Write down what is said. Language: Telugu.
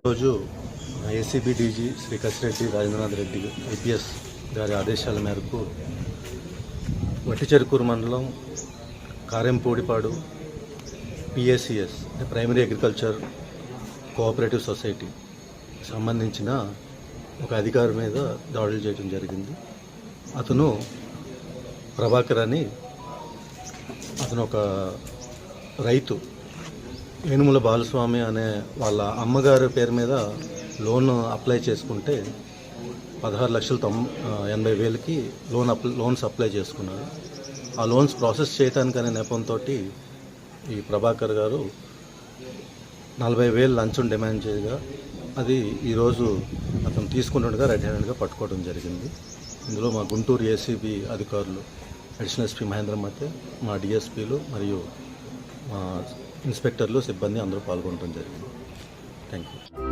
రోజు ACB DG Shri Kasireddy Rajendranath Reddy IPS గారి ఆదేశాల మేరకు వట్టిచెరుకూరు మండలం Karempudipadu PACS primary agriculture cooperative society సంబంధించిన ఒక అధికారి మీద దాడులు చేయడం జరిగింది. అతను ప్రభాకర్ అని, అతను ఒక రైతు. ఏనుముల బాలస్వామి అనే వాళ్ళ అమ్మగారి పేరు మీద లోన్ అప్లై చేసుకుంటే 16,80,000కి లోన్స్ అప్లై చేసుకున్నాడు. ఆ లోన్స్ ప్రాసెస్ చేయడానికి అనే నెపంతో ఈ ప్రభాకర్ గారు 40,000 లంచం డిమాండ్ చేయగా అది ఈరోజు అతను తీసుకుంటుండగా రెడ్ హ్యాండెడ్గా పట్టుకోవడం జరిగింది. ఇందులో మా గుంటూరు ఏసీబీ అధికారులు అడిషనల్ ఎస్పీ మహేంద్ర మతే, మా డిఎస్పీలు మరియు మా ఇన్స్పెక్టర్లు, సిబ్బంది అందరూ పాల్గొనడం జరిగింది. Thank you.